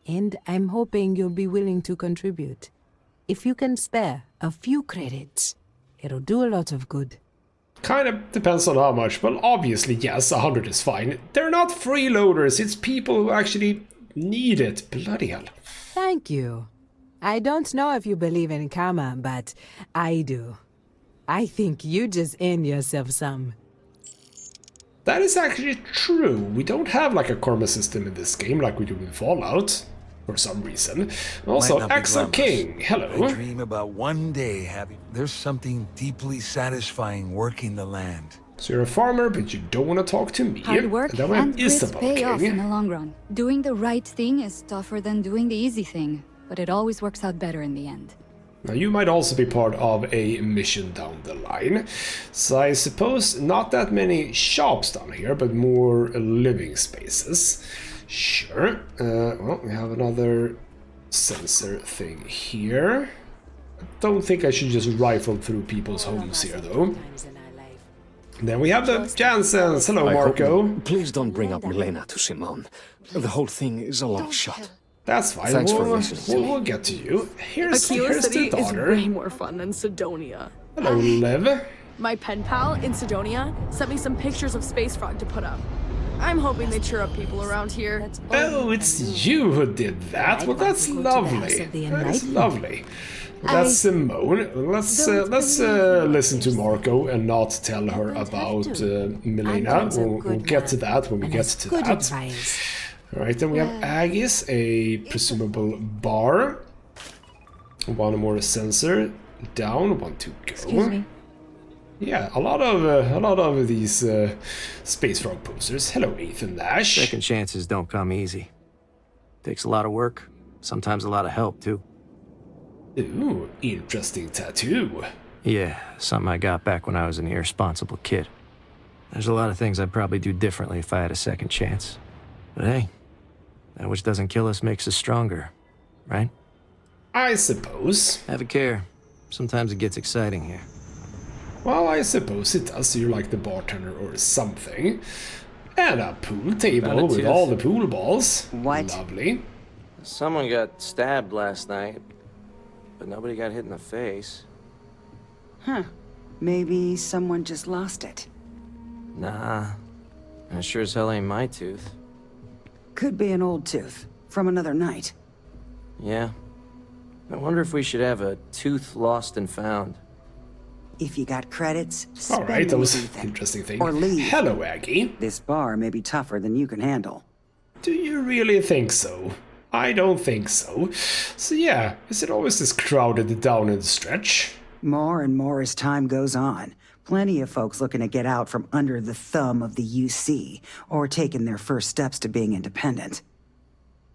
and I'm hoping you'll be willing to contribute. If you can spare a few credits, it'll do a lot of good. Kind of depends on how much, but obviously, yes, 100 is fine. They're not freeloaders, it's people who actually need it. Bloody hell. Thank you. I don't know if you believe in karma, but I do. I think you just earned yourself some. That is actually true. We don't have like a karma system in this game like we do in Fallout, for some reason. Also, Axel King, hello. I dream about one day having... There's something deeply satisfying working the land. So you're a farmer, but you don't want to talk to me. Hard work And then we have and grit Isabel pay off in King. the long run. Doing the right thing is tougher than doing the easy thing, but it always works out better in the end. Now you might also be part of a mission down the line. So I suppose not that many shops down here, but more living spaces. Sure. Well, we have another sensor thing here. I don't think I should just rifle through people's homes here, though. Then we have the Jansens. Hello, Marco. Please don't bring up Milena to Simone. The whole thing is a long shot. That's fine. Thanks for listening. We'll get to you. Here's Akila City the is daughter. way more fun than Sidonia. Hello, Liv. My pen pal in Sidonia sent me some pictures of Space Frog to put up. I'm hoping they cheer up people around here. Oh, it's you who did that. Well, that's lovely. That's lovely. That's Simone. Let's listen to Marco and not tell her about Milena. We'll get to that when we get to that. Alright, then we have Agis, a presumable bar. One more sensor down, one to go. Excuse me. Yeah, a lot of these Space Frog posters. Hello, Ethan Nash. Second chances don't come easy. Takes a lot of work, sometimes a lot of help too. Ooh, interesting tattoo. Yeah, something I got back when I was an irresponsible kid. There's a lot of things I'd probably do differently if I had a second chance. But hey, that which doesn't kill us makes us stronger, right? I suppose. Have a care. Sometimes it gets exciting here. Well, I suppose it does. You're like the bartender or something. And a pool table with all the pool balls. What? Lovely. Someone got stabbed last night, but nobody got hit in the face. Huh. Maybe someone just lost it. Nah. That sure as hell ain't my tooth. Could be an old tooth from another night. Yeah. I wonder if we should have a tooth lost and found. If you got credits, All spend right, that them was with an Ethan. interesting thing. Or leave. Hello, Aggie. This bar may be tougher than you can handle. Do you really think so? I don't think so. So yeah, is it always this crowded down in the stretch? More and more as time goes on. Plenty of folks looking to get out from under the thumb of the UC, or taking their first steps to being independent.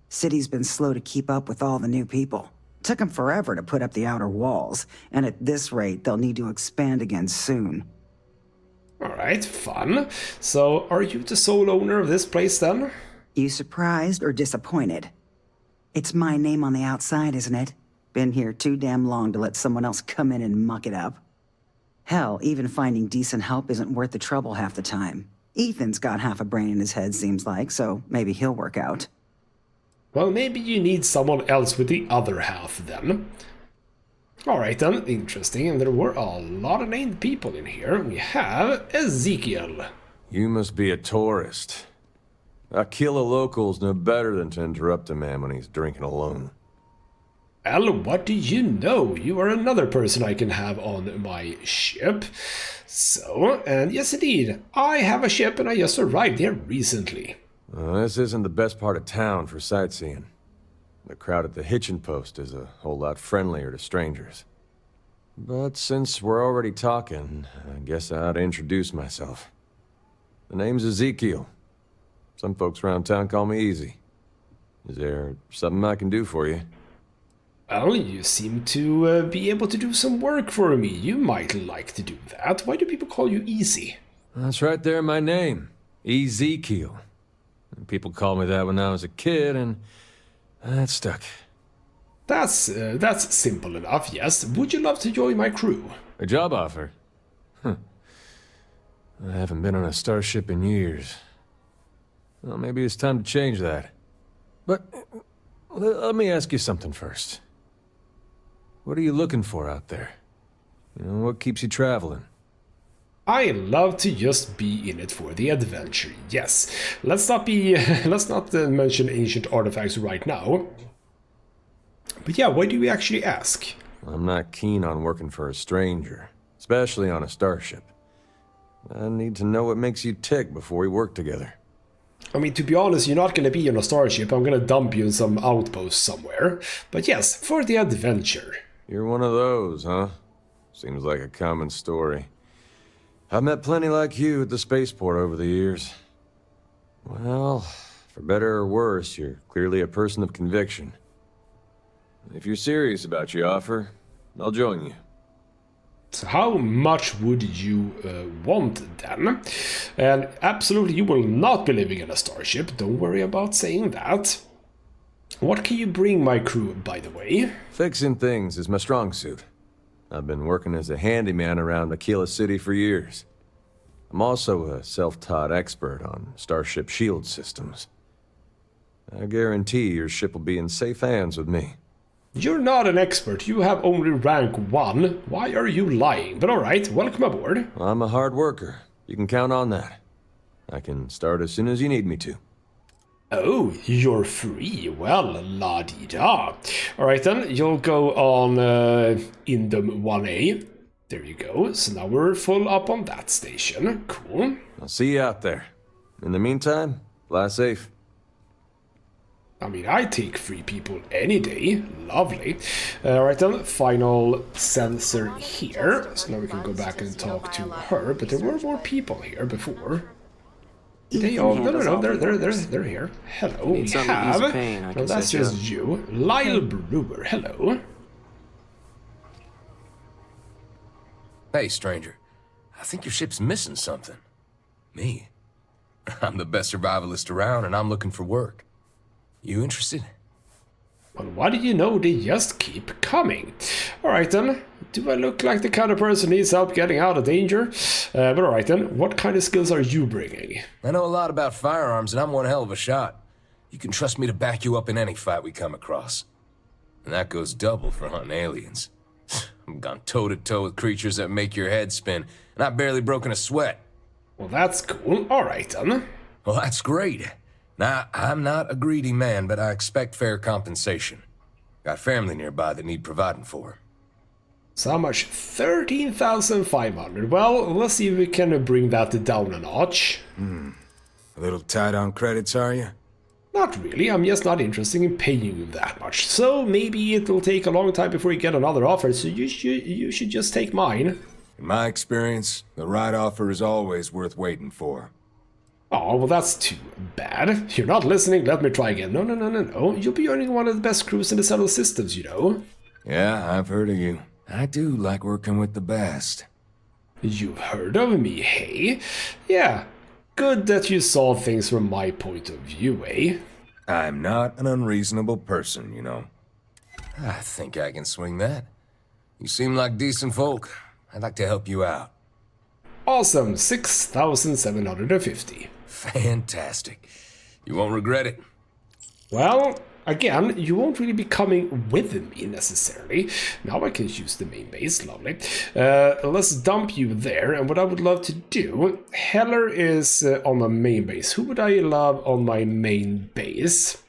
City's been slow to keep up with all the new people. Took them forever to put up the outer walls, and at this rate, they'll need to expand again soon. Alright, fun. So, are you the sole owner of this place then? You surprised or disappointed? It's my name on the outside, isn't it? Been here too damn long to let someone else come in and muck it up. Hell, even finding decent help isn't worth the trouble half the time. Ethan's got half a brain in his head, seems like, so maybe he'll work out. Well, maybe you need someone else with the other half then. Alright then, interesting, and there were a lot of named people in here. We have Ezekiel. You must be a tourist. Akila locals know better than to interrupt a man when he's drinking alone. Well, what do you know? You are another person I can have on my ship. So, and yes indeed, I have a ship and I just arrived here recently. This isn't the best part of town for sightseeing. The crowd at the hitching post is a whole lot friendlier to strangers. But since we're already talking, I guess I ought to introduce myself. The name's Ezekiel. Some folks around town call me Easy. Is there something I can do for you? Well, you seem to be able to do some work for me. You might like to do that. Why do people call you Easy? That's right there in my name. Ezekiel. People called me that when I was a kid, and that stuck. That's simple enough, yes. Would you love to join my crew? A job offer? Huh. I haven't been on a starship in years. Well, maybe it's time to change that. But let me ask you something first. What are you looking for out there? You know, what keeps you traveling? I love to just be in it for the adventure, yes. Let's not mention ancient artifacts right now. But yeah, why do we actually ask? I'm not keen on working for a stranger, especially on a starship. I need to know what makes you tick before we work together. I mean, to be honest, you're not going to be on a starship. I'm going to dump you in some outpost somewhere. But yes, for the adventure. You're one of those, huh? Seems like a common story. I've met plenty like you at the spaceport over the years. Well, for better or worse, you're clearly a person of conviction. If you're serious about your offer, I'll join you. So how much would you want then? And absolutely you will not be living in a starship, don't worry about saying that. What can you bring my crew, by the way? Fixing things is my strong suit. I've been working as a handyman around Akila City for years. I'm also a self-taught expert on starship shield systems. I guarantee your ship will be in safe hands with me. You're not an expert, you have only rank 1. Why are you lying? But alright, welcome aboard. I'm a hard worker. You can count on that. I can start as soon as you need me to. Oh, you're free. Well, la-di-da. Alright then, you'll go on Indum 1A. There you go. So now we're full up on that station. Cool. I'll see you out there. In the meantime, fly safe. I mean, I take free people any day. Lovely. Alright then, final sensor here. So now we can go back and talk to her. But there were more people here before. They all, no, they're here. Hello, we have, no, that's just you. Lyle Brewer, hello. Hey, stranger. I think your ship's missing something. Me? I'm the best survivalist around, and I'm looking for work. You interested? Well, why do you know they just keep coming? Alright then, do I look like the kind of person who needs help getting out of danger? But alright then, what kind of skills are you bringing? I know a lot about firearms, and I'm one hell of a shot. You can trust me to back you up in any fight we come across. And that goes double for hunting aliens. I've gone toe-to-toe with creatures that make your head spin, and I've barely broken a sweat. Well, that's cool. Alright then. Well, that's great. Now, I'm not a greedy man, but I expect fair compensation. Got family nearby that need providing for. So how much? 13,500. Well, let's see if we can bring that down a notch. A little tight on credits, are you? Not really, I'm just not interested in paying you that much. So maybe it will take a long time before you get another offer, so you should just take mine. In my experience, the right offer is always worth waiting for. Oh, well that's too bad. You're not listening, let me try again. No. You'll be earning one of the best crews in the settled systems, you know. Yeah, I've heard of you. I do like working with the best. You've heard of me, hey? Yeah, good that you saw things from my point of view, eh? I'm not an unreasonable person, you know. I think I can swing that. You seem like decent folk. I'd like to help you out. Awesome, 6,750. Fantastic. You won't regret it. Well, again, you won't really be coming with me necessarily. Now I can use the main base, lovely. Let's dump you there, and what I would love to do, Heller is on my main base. Who would I love on my main base?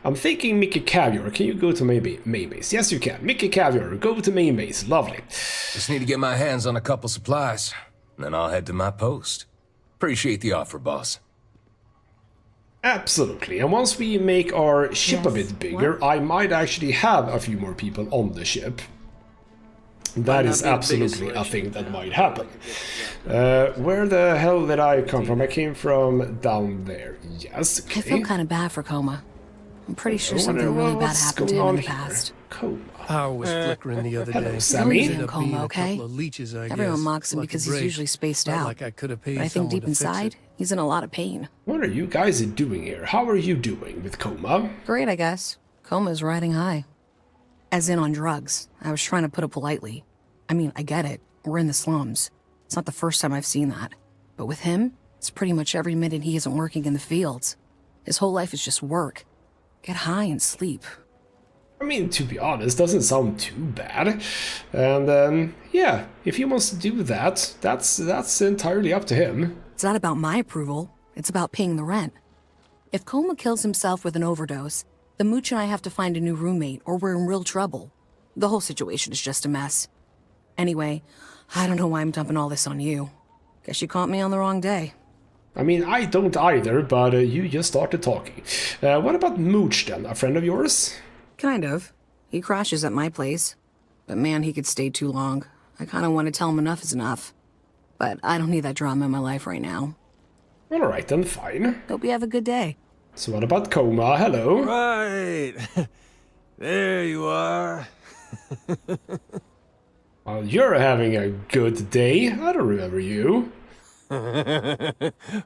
I'm thinking Mickey Caviar. Can you go to main base? Yes, you can. Mickey Caviar, go to main base. Lovely. Just need to get my hands on a couple supplies, then I'll head to my post. Appreciate the offer, boss. Absolutely, and once we make our ship a bit bigger, I might actually have a few more people on the ship. That is absolutely a thing that might happen. Where the hell did I come from? I came from down there. Yes, okay. I feel kind of bad for Coma. I'm pretty sure something really bad happened to him in the past. Coma. Power was flickering the other day. Sammy. He's in coma, okay? Everyone mocks him because he's usually spaced out. But I think deep inside, he's in a lot of pain. What are you guys doing here? How are you doing with Coma? Great, I guess. Coma's riding high. As in on drugs. I was trying to put it politely. I mean, I get it. We're in the slums. It's not the first time I've seen that. But with him, it's pretty much every minute he isn't working in the fields. His whole life is just work. Get high and sleep. I mean, to be honest, doesn't sound too bad. And yeah, if he wants to do that, that's entirely up to him. It's not about my approval. It's about paying the rent. If Coma kills himself with an overdose, the Mooch and I have to find a new roommate or we're in real trouble. The whole situation is just a mess. Anyway, I don't know why I'm dumping all this on you. Guess you caught me on the wrong day. I mean, I don't either, but you just started talking. What about Mooch then? A friend of yours? Kind of. He crashes at my place. But man, he could stay too long. I kind of want to tell him enough is enough. But I don't need that drama in my life right now. Alright then, fine. Hope you have a good day. So what about Coma? Hello? Right. There you are. Well, you're having a good day. I don't remember you.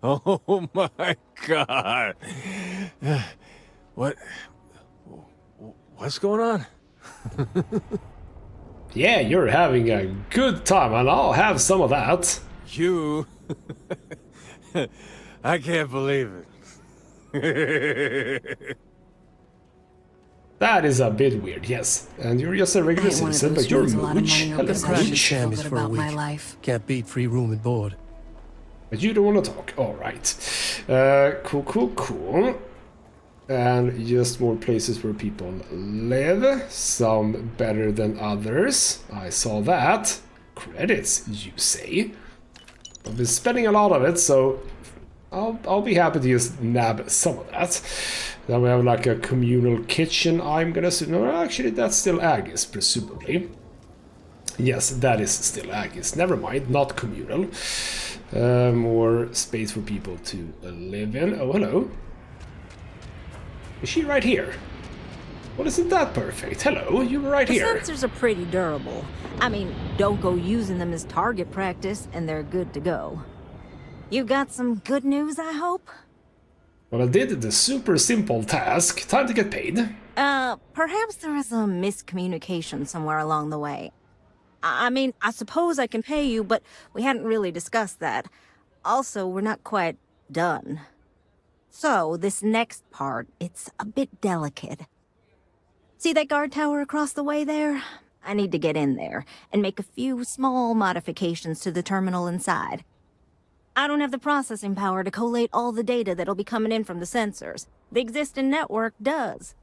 Oh my god. What's going on? Yeah, you're having a good time, and I'll have some of that. You? I can't believe it. That is a bit weird, yes. And you're just a regular citizen, but you're Mooch. Hello, Mooch. About my life. Can't beat free room and board. But you don't want to talk. Alright. Cool. And just more places where people live. Some better than others. I saw that. Credits, you say. I've been spending a lot of it, so I'll be happy to just nab some of that. Then we have like a communal kitchen, I'm gonna assume. No, actually that's still Agis, presumably. Yes, that is still Agis. Never mind, not communal. More space for people to live in. Oh, hello. Is she right here? Well, isn't that perfect? Hello, you were right here. The sensors are pretty durable. I mean, don't go using them as target practice, and they're good to go. You got some good news, I hope? Well, I did the super simple task. Time to get paid. Perhaps there is a miscommunication somewhere along the way. I mean, I suppose I can pay you, but we hadn't really discussed that. Also, we're not quite done. So, this next part, it's a bit delicate. See that guard tower across the way there? I need to get in there and make a few small modifications to the terminal inside. I don't have the processing power to collate all the data that'll be coming in from the sensors. The existing network does.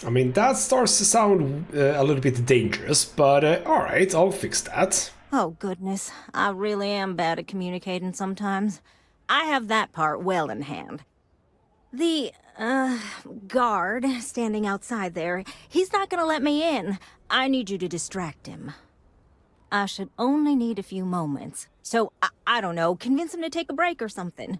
I mean, that starts to sound a little bit dangerous, but alright, I'll fix that. Oh, goodness. I really am bad at communicating sometimes. I have that part well in hand. The, guard standing outside there, he's not gonna let me in. I need you to distract him. I should only need a few moments. So, I don't know, convince him to take a break or something.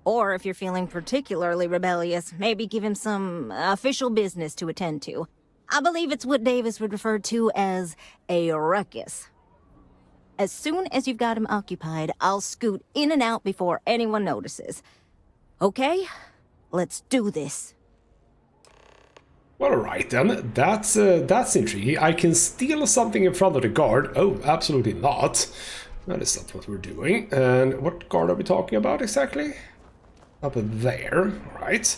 Or if you're feeling particularly rebellious, maybe give him some official business to attend to. I believe it's what Davis would refer to as a ruckus. As soon as you've got him occupied, I'll scoot in and out before anyone notices. Okay? Let's do this. Well, alright then. That's intriguing. I can steal something in front of the guard. Oh, absolutely not. That is not what we're doing. And what guard are we talking about exactly? Up there. Alright.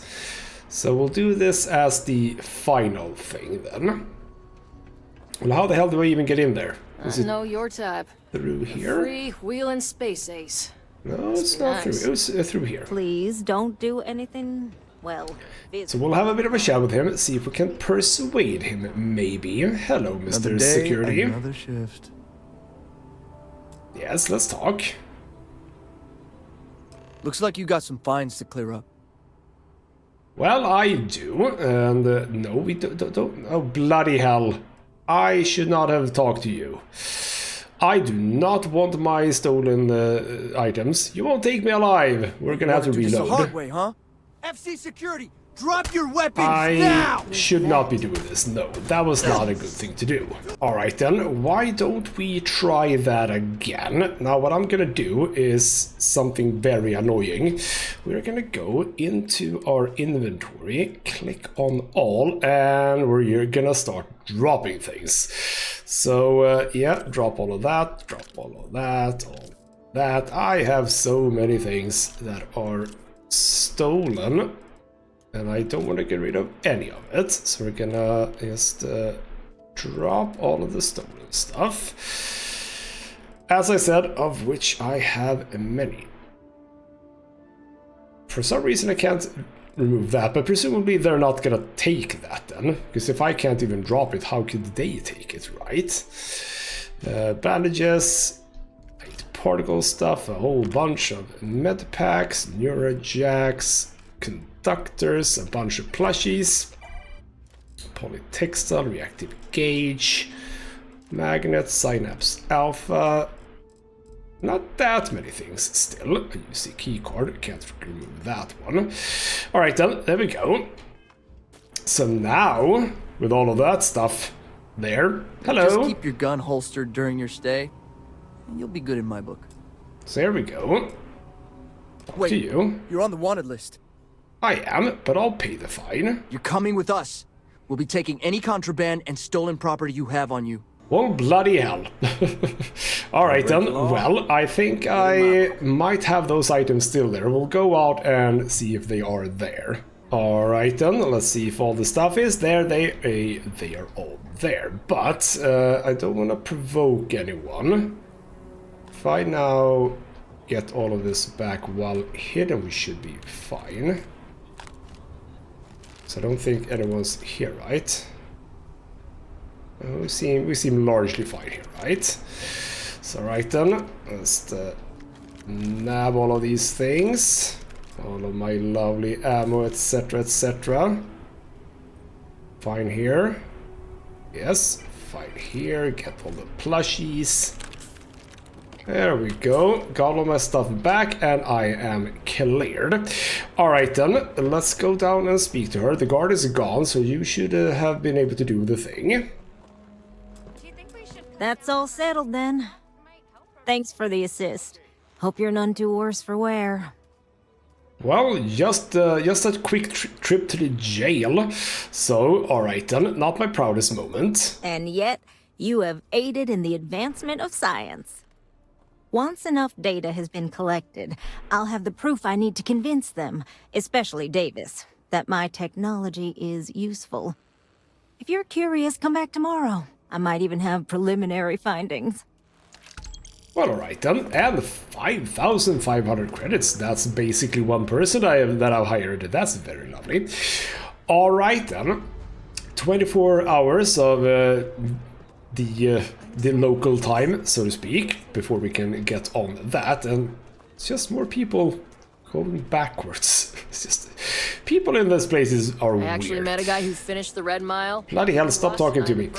So we'll do this as the final thing then. Well, how the hell do I even get in there? I know your type. Through here? Free-wheeling space ace. No, it's not through. It was through here. Please don't do anything, well, so we'll have a bit of a chat with him, see if we can persuade him, maybe. Hello, Mr. Security. Another shift. Yes, let's talk. Looks like you got some fines to clear up. Well, I do, and no, we don't. Oh, bloody hell. I should not have talked to you. I do not want my stolen items. You won't take me alive. We're gonna have to reload. It's the hard way, huh? FC Security, drop your weapons now! I should not be doing this. No, that was not a good thing to do. Alright then, why don't we try that again? Now what I'm gonna do is something very annoying. We're gonna go into our inventory, click on all, and we're gonna start dropping things. So yeah, drop all of that, drop all of that, all that. I have so many things that are stolen, and I don't want to get rid of any of it, so we're gonna just drop all of the stolen stuff, as I said, of which I have many. For some reason I can't remove that, but presumably they're not gonna take that then, because if I can't even drop it, how could they take it, right? Bandages, particle stuff, a whole bunch of med packs, neurojacks, conductors, a bunch of plushies, polytextile, reactive gauge, magnets, synapse alpha. Not that many things still. A UC keycard, can't remove that one. Alright then, there we go. So now, with all of that stuff there, hello. Just keep your gun holstered during your stay, and you'll be good in my book. So there we go. Wait, to you. You're on the wanted list. I am, but I'll pay the fine. You're coming with us. We'll be taking any contraband and stolen property you have on you. Well, bloody hell. Alright then, well, I think I might have those items still there. We'll go out and see if they are there. Alright then, let's see if all the stuff is there. They are all there, but I don't want to provoke anyone. If I now get all of this back while hidden, we should be fine. So I don't think anyone's here, right? We seem largely fine here, right? So right then, let's nab all of these things. All of my lovely ammo, etc, etc. Fine here. Yes, fine here. Get all the plushies. There we go. Got all my stuff back and I am cleared. Alright then, let's go down and speak to her. The guard is gone, so you should have been able to do the thing. That's all settled then. Thanks for the assist. Hope you're none too worse for wear. Well, just a quick trip to the jail. So, alright then, not my proudest moment. And yet, you have aided in the advancement of science. Once enough data has been collected, I'll have the proof I need to convince them, especially Davis, that my technology is useful. If you're curious, come back tomorrow. I might even have preliminary findings. Well, alright then, and 5,500 credits. That's basically one person that I've hired. That's very lovely. Alright then, 24 hours of the local time, so to speak, before we can get on that, and it's just more people going backwards. It's just people in these places are I actually weird. met a guy who finished the Red Mile. Bloody hell, stop talking to me.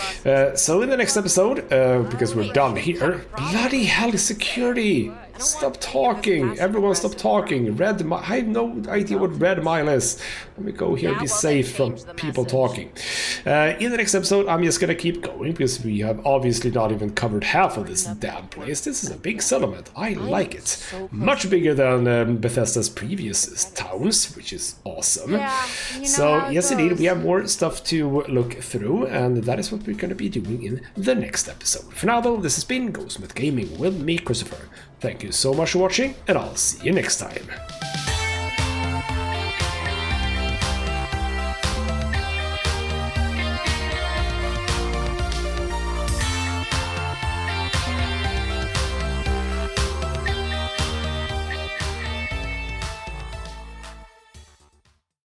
So in the next episode, because we're done here, bloody hell, security! Stop talking! Everyone stop talking! Red Mile, I have no idea what Red Mile is. Let me go here and be safe from people talking. In the next episode, I'm just gonna keep going, because we have obviously not even covered half of this damn place. This is a big settlement. I like it. Much bigger than Bethesda's previous towns, which is awesome. So yes indeed, we have more stuff to look through, and that is what we're going to be doing in the next episode. For now though, this has been ghostmutgaming with me, Christopher. Thank you so much for watching, and I'll see you next time.